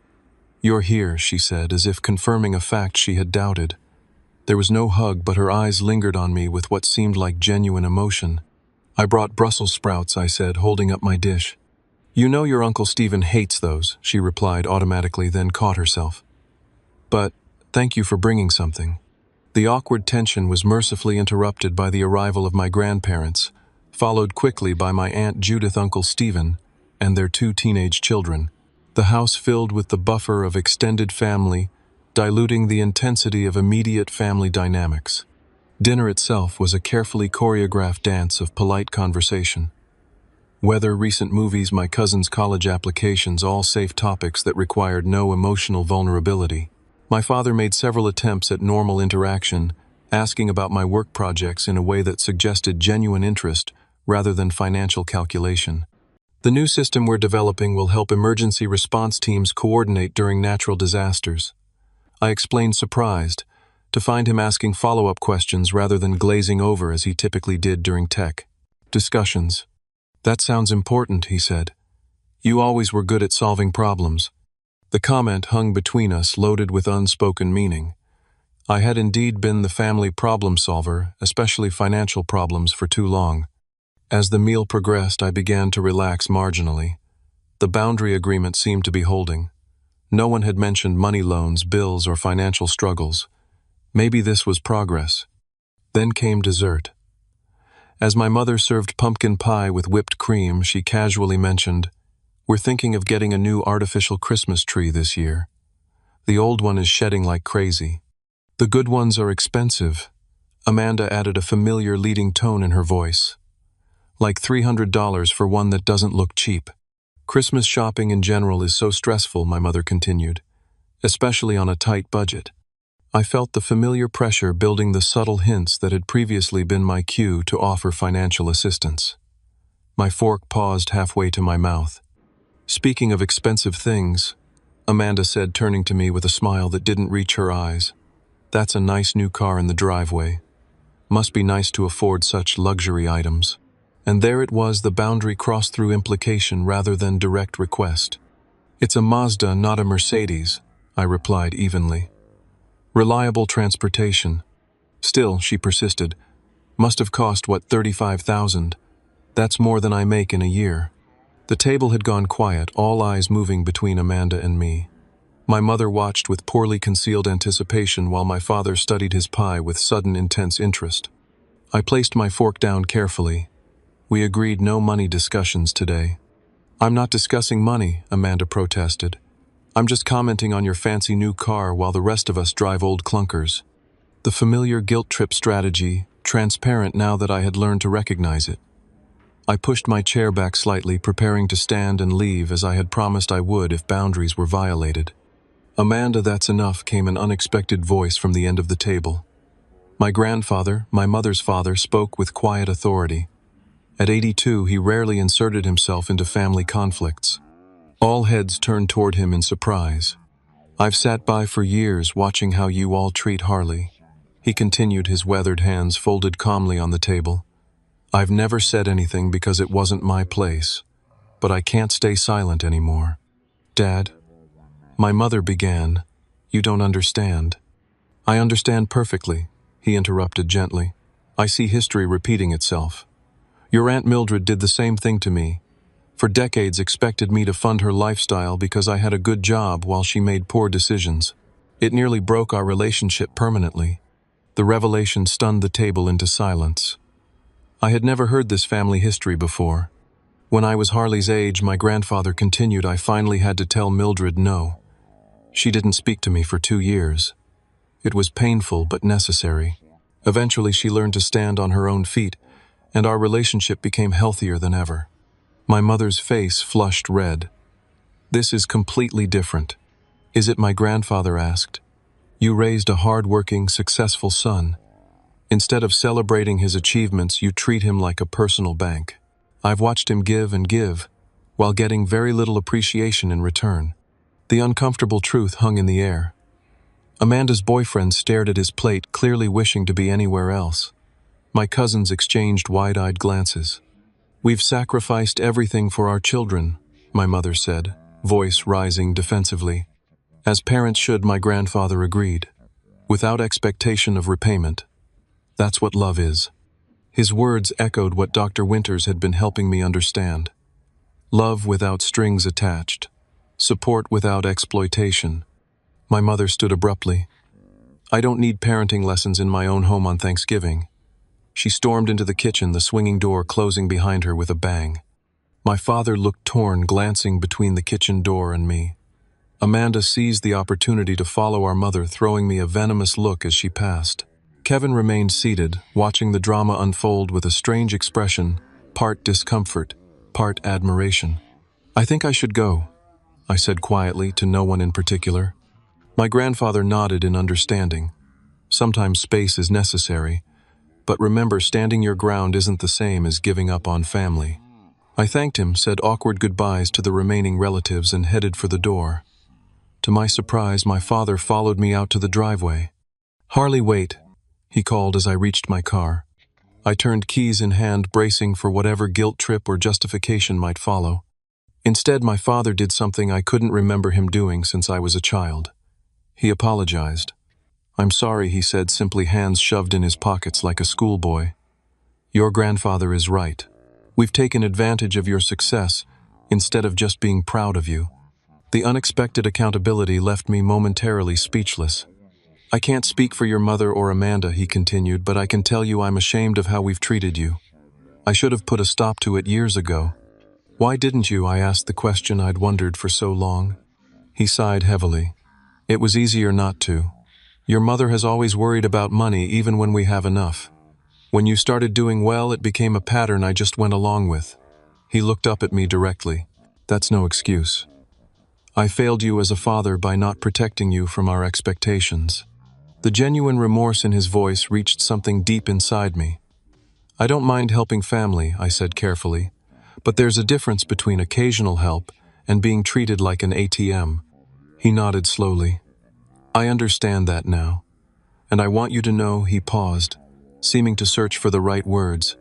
"You're here," she said, as if confirming a fact she had doubted. There was no hug, but her eyes lingered on me with what seemed like genuine emotion. "I brought Brussels sprouts," I said, holding up my dish. "You know your Uncle Stephen hates those," she replied automatically, then caught herself. "But thank you for bringing something." The awkward tension was mercifully interrupted by the arrival of my grandparents, followed quickly by my Aunt Judith, Uncle Stephen, and their 2 teenage children. The house filled with the buffer of extended family, diluting the intensity of immediate family dynamics. Dinner itself was a carefully choreographed dance of polite conversation. Weather, recent movies, my cousin's college applications, all safe topics that required no emotional vulnerability. My father made several attempts at normal interaction, asking about my work projects in a way that suggested genuine interest rather than financial calculation. The new system we're developing will help emergency response teams coordinate during natural disasters. I explained, surprised, to find him asking follow-up questions rather than glazing over as he typically did during tech discussions. "That sounds important," he said. "You always were good at solving problems." The comment hung between us, loaded with unspoken meaning. I had indeed been the family problem solver, especially financial problems, for too long. As the meal progressed, I began to relax marginally. The boundary agreement seemed to be holding. No one had mentioned money loans, bills, or financial struggles. Maybe this was progress. Then came dessert. As my mother served pumpkin pie with whipped cream, she casually mentioned, "We're thinking of getting a new artificial Christmas tree this year. The old one is shedding like crazy. The good ones are expensive." Amanda added a familiar leading tone in her voice. "Like $300 for one that doesn't look cheap." "Christmas shopping in general is so stressful," my mother continued, "especially on a tight budget." I felt the familiar pressure building, the subtle hints that had previously been my cue to offer financial assistance. My fork paused halfway to my mouth. "Speaking of expensive things," Amanda said, turning to me with a smile that didn't reach her eyes, "that's a nice new car in the driveway. Must be nice to afford such luxury items." And there it was, the boundary crossed through implication rather than direct request. "It's a Mazda, not a Mercedes," I replied evenly. "Reliable transportation." "Still," she persisted, "must have cost, what, $35,000? That's more than I make in a year." The table had gone quiet, all eyes moving between Amanda and me. My mother watched with poorly concealed anticipation while my father studied his pie with sudden intense interest. I placed my fork down carefully. We agreed no money discussions today. "I'm not discussing money," Amanda protested. "I'm just commenting on your fancy new car while the rest of us drive old clunkers." The familiar guilt trip strategy, transparent now that I had learned to recognize it. I pushed my chair back slightly, preparing to stand and leave as I had promised I would if boundaries were violated. "Amanda, that's enough," came an unexpected voice from the end of the table. My grandfather, my mother's father, spoke with quiet authority. At 82, he rarely inserted himself into family conflicts. All heads turned toward him in surprise. "I've sat by for years watching how you all treat Harley," he continued, his weathered hands folded calmly on the table. "I've never said anything because it wasn't my place, but I can't stay silent anymore." "Dad," my mother began, "you don't understand." "I understand perfectly," he interrupted gently. "I see history repeating itself. Your Aunt Mildred did the same thing to me. For decades expected me to fund her lifestyle because I had a good job while she made poor decisions. It nearly broke our relationship permanently." The revelation stunned the table into silence. I had never heard this family history before. "When I was Harley's age," my grandfather continued, "I finally had to tell Mildred no. She didn't speak to me for 2 years. It was painful but necessary. Eventually she learned to stand on her own feet, and our relationship became healthier than ever." My mother's face flushed red. "This is completely different." "Is it?" my grandfather asked. "You raised a hard-working, successful son. Instead of celebrating his achievements, you treat him like a personal bank. I've watched him give and give, while getting very little appreciation in return." The uncomfortable truth hung in the air. Amanda's boyfriend stared at his plate, clearly wishing to be anywhere else. My cousins exchanged wide-eyed glances. "We've sacrificed everything for our children," my mother said, voice rising defensively. "As parents should," my grandfather agreed, "without expectation of repayment. That's what love is." His words echoed what Dr. Winters had been helping me understand. Love without strings attached. Support without exploitation. My mother stood abruptly. "I don't need parenting lessons in my own home on Thanksgiving." She stormed into the kitchen, the swinging door closing behind her with a bang. My father looked torn, glancing between the kitchen door and me. Amanda seized the opportunity to follow our mother, throwing me a venomous look as she passed. Kevin remained seated, watching the drama unfold with a strange expression, part discomfort, part admiration. "I think I should go," I said quietly, to no one in particular. My grandfather nodded in understanding. Sometimes space is necessary, but remember, standing your ground isn't the same as giving up on family. I thanked him, said awkward goodbyes to the remaining relatives, and headed for the door. To my surprise, my father followed me out to the driveway. "Harley, wait," he called as I reached my car. I turned keys in hand, bracing for whatever guilt trip or justification might follow. Instead, my father did something I couldn't remember him doing since I was a child. He apologized. "I'm sorry," he said, simply, hands shoved in his pockets like a schoolboy. "Your grandfather is right. We've taken advantage of your success instead of just being proud of you." The unexpected accountability left me momentarily speechless. "I can't speak for your mother or Amanda," he continued, "but I can tell you I'm ashamed of how we've treated you. I should have put a stop to it years ago." "Why didn't you?" I asked, the question I'd wondered for so long. He sighed heavily. "It was easier not to. Your mother has always worried about money even when we have enough. When you started doing well, it became a pattern I just went along with." He looked up at me directly. "That's no excuse. I failed you as a father by not protecting you from our expectations." The genuine remorse in his voice reached something deep inside me. "I don't mind helping family," I said carefully, "but there's a difference between occasional help and being treated like an ATM." He nodded slowly. "I understand that now. And I want you to know," he paused, seeming to search for the right words,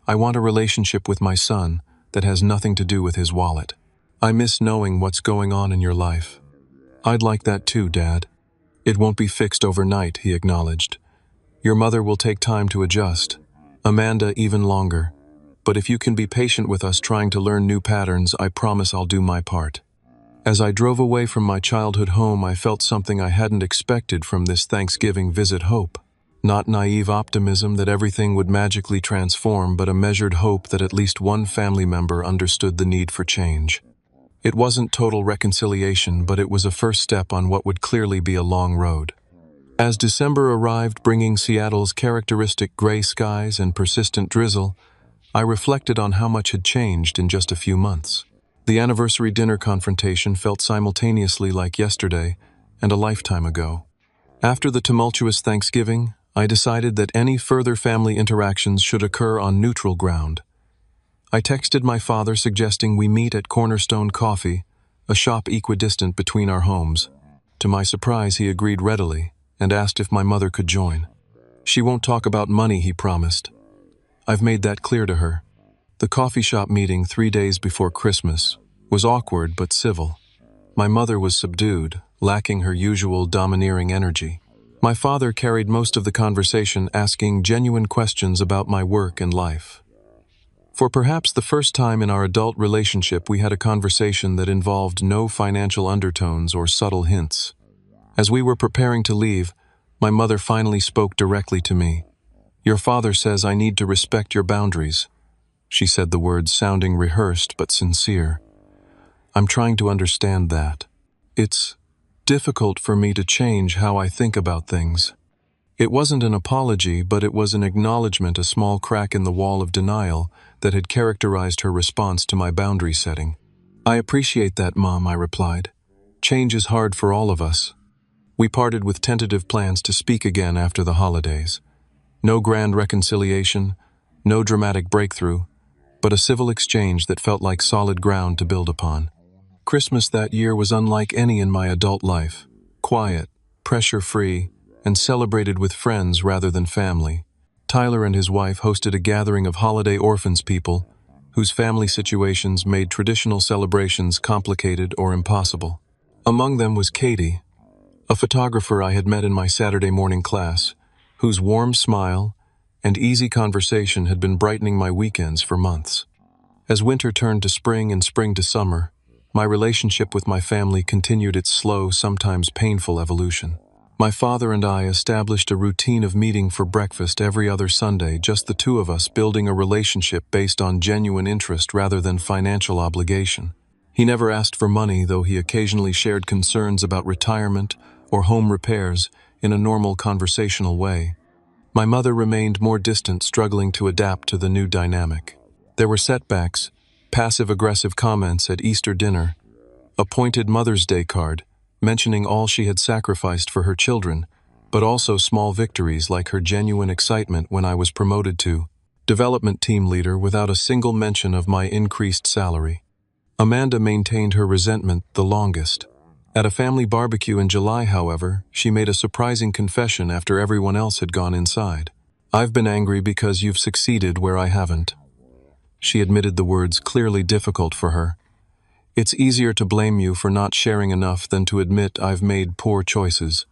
"I want a relationship with my son that has nothing to do with his wallet. I miss knowing what's going on in your life." "I'd like that too, Dad." "It won't be fixed overnight," he acknowledged. "Your mother will take time to adjust. Amanda even longer. But if you can be patient with us trying to learn new patterns, I promise I'll do my part." As I drove away from my childhood home, I felt something I hadn't expected from this Thanksgiving visit: hope. Not naive optimism that everything would magically transform, but a measured hope that at least one family member understood the need for change. It wasn't total reconciliation, but it was a first step on what would clearly be a long road. As December arrived, bringing Seattle's characteristic gray skies and persistent drizzle, I reflected on how much had changed in just a few months. The anniversary dinner confrontation felt simultaneously like yesterday and a lifetime ago. After the tumultuous Thanksgiving, I decided that any further family interactions should occur on neutral ground. I texted my father suggesting we meet at Cornerstone Coffee, a shop equidistant between our homes. To my surprise, he agreed readily and asked if my mother could join. "She won't talk about money," he promised. "I've made that clear to her." The coffee shop meeting 3 days before Christmas was awkward but civil. My mother was subdued, lacking her usual domineering energy. My father carried most of the conversation, asking genuine questions about my work and life. For perhaps the first time in our adult relationship, we had a conversation that involved no financial undertones or subtle hints. As we were preparing to leave, my mother finally spoke directly to me. "Your father says I need to respect your boundaries." She said the words sounding rehearsed but sincere. "I'm trying to understand that. It's difficult for me to change how I think about things." It wasn't an apology, but it was an acknowledgement, a small crack in the wall of denial that had characterized her response to my boundary setting. "I appreciate that, Mom," I replied. "Change is hard for all of us." We parted with tentative plans to speak again after the holidays. No grand reconciliation, no dramatic breakthrough, but a civil exchange that felt like solid ground to build upon. Christmas that year was unlike any in my adult life. Quiet, pressure-free, and celebrated with friends rather than family. Tyler and his wife hosted a gathering of holiday orphans people whose family situations made traditional celebrations complicated or impossible. Among them was Katie, a photographer I had met in my Saturday morning class, whose warm smile and easy conversation had been brightening my weekends for months. As winter turned to spring and spring to summer, my relationship with my family continued its slow, sometimes painful evolution. My father and I established a routine of meeting for breakfast every other Sunday, just the two of us, building a relationship based on genuine interest rather than financial obligation. He never asked for money, though he occasionally shared concerns about retirement or home repairs in a normal conversational way. My mother remained more distant, struggling to adapt to the new dynamic. There were setbacks, passive-aggressive comments at Easter dinner, a pointed Mother's Day card mentioning all she had sacrificed for her children, but also small victories like her genuine excitement when I was promoted to development team leader without a single mention of my increased salary. Amanda maintained her resentment the longest. At a family barbecue in July, however, she made a surprising confession after everyone else had gone inside. "I've been angry because you've succeeded where I haven't." She admitted the words clearly difficult for her. "It's easier to blame you for not sharing enough than to admit I've made poor choices."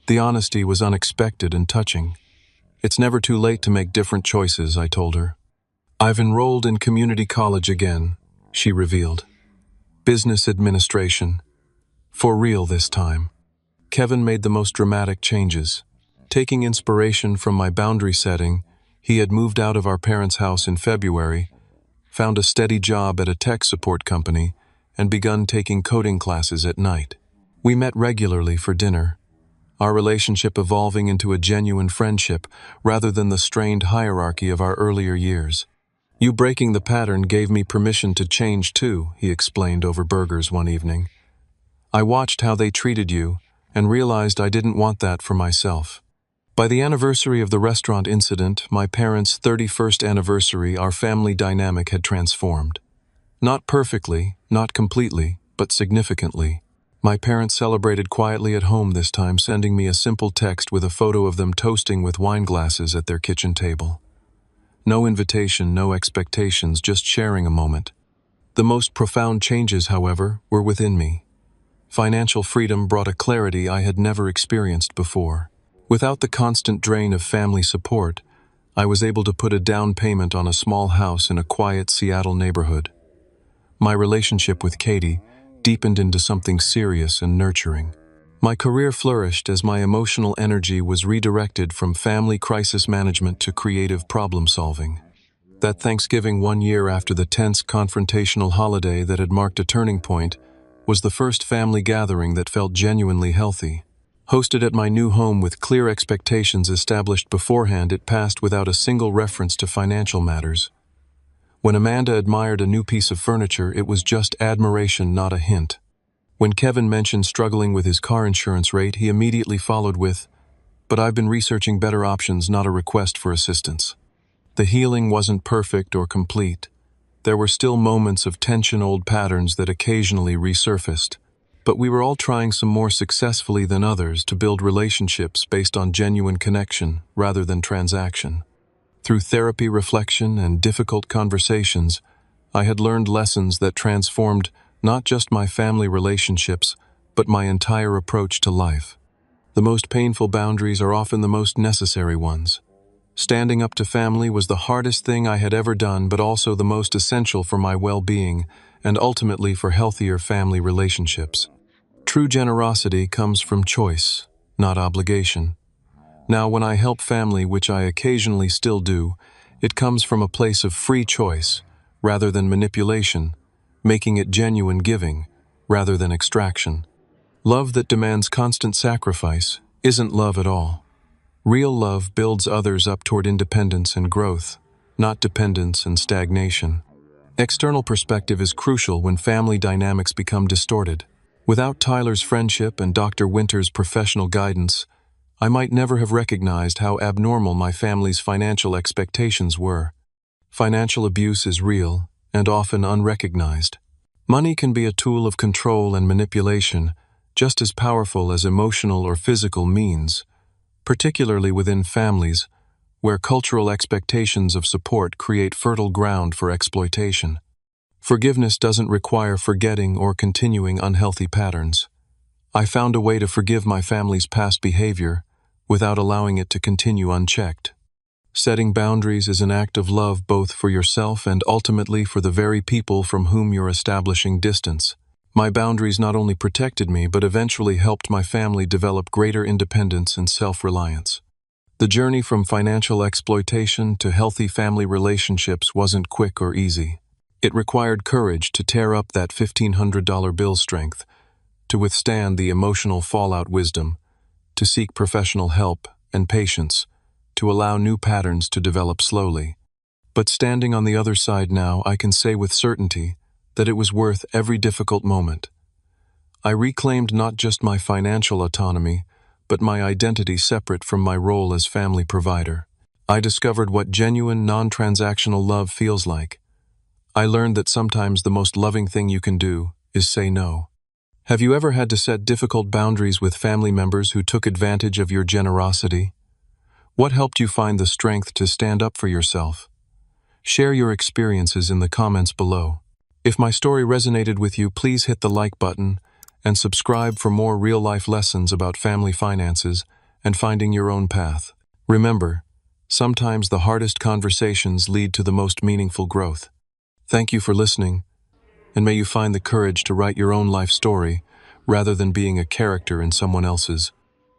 The honesty was unexpected and touching. "It's never too late to make different choices," I told her. "I've enrolled in community college again," she revealed. "Business administration. For real this time." Kevin made the most dramatic changes. Taking inspiration from my boundary setting, he had moved out of our parents' house in February, found a steady job at a tech support company, and begun taking coding classes at night. We met regularly for dinner, our relationship evolving into a genuine friendship rather than the strained hierarchy of our earlier years. "You breaking the pattern gave me permission to change too," he explained over burgers one evening. "I watched how they treated you and realized I didn't want that for myself." By the anniversary of the restaurant incident, my parents' 31st anniversary, our family dynamic had transformed. Not perfectly, not completely, but significantly. My parents celebrated quietly at home this time, sending me a simple text with a photo of them toasting with wine glasses at their kitchen table. No invitation, no expectations, just sharing a moment. The most profound changes, however, were within me. Financial freedom brought a clarity I had never experienced before. Without the constant drain of family support, I was able to put a down payment on a small house in a quiet Seattle neighborhood. My relationship with Katie deepened into something serious and nurturing. My career flourished as my emotional energy was redirected from family crisis management to creative problem solving. That Thanksgiving, 1 year after the tense confrontational holiday that had marked a turning point, was the first family gathering that felt genuinely healthy. Hosted at my new home with clear expectations established beforehand, it passed without a single reference to financial matters. When Amanda admired a new piece of furniture, it was just admiration, not a hint. When Kevin mentioned struggling with his car insurance rate, he immediately followed with, "But I've been researching better options, not a request for assistance." The healing wasn't perfect or complete. There were still moments of tension, old patterns that occasionally resurfaced. But we were all trying, some more successfully than others, to build relationships based on genuine connection rather than transaction. Through therapy, reflection, and difficult conversations, I had learned lessons that transformed not just my family relationships, but my entire approach to life. The most painful boundaries are often the most necessary ones. Standing up to family was the hardest thing I had ever done, but also the most essential for my well-being and ultimately for healthier family relationships. True generosity comes from choice, not obligation. Now, when I help family, which I occasionally still do, it comes from a place of free choice rather than manipulation, making it genuine giving rather than extraction. Love that demands constant sacrifice isn't love at all. Real love builds others up toward independence and growth, not dependence and stagnation. External perspective is crucial when family dynamics become distorted. Without Tyler's friendship and Dr. Winter's professional guidance, I might never have recognized how abnormal my family's financial expectations were. Financial abuse is real and often unrecognized. Money can be a tool of control and manipulation, just as powerful as emotional or physical means, particularly within families where cultural expectations of support create fertile ground for exploitation. Forgiveness doesn't require forgetting or continuing unhealthy patterns. I found a way to forgive my family's past behavior without allowing it to continue unchecked. Setting boundaries is an act of love both for yourself and ultimately for the very people from whom you're establishing distance. My boundaries not only protected me, but eventually helped my family develop greater independence and self-reliance. The journey from financial exploitation to healthy family relationships wasn't quick or easy. It required courage to tear up that $1,500 bill strength, to withstand the emotional fallout wisdom, to seek professional help and patience, to allow new patterns to develop slowly. But standing on the other side now, I can say with certainty that it was worth every difficult moment. I reclaimed not just my financial autonomy, but my identity separate from my role as family provider. I discovered what genuine, non-transactional love feels like. I learned that sometimes the most loving thing you can do is say no. Have you ever had to set difficult boundaries with family members who took advantage of your generosity? What helped you find the strength to stand up for yourself? Share your experiences in the comments below. If my story resonated with you, please hit the like button and subscribe for more real-life lessons about family finances and finding your own path. Remember, sometimes the hardest conversations lead to the most meaningful growth. Thank you for listening, and may you find the courage to write your own life story rather than being a character in someone else's.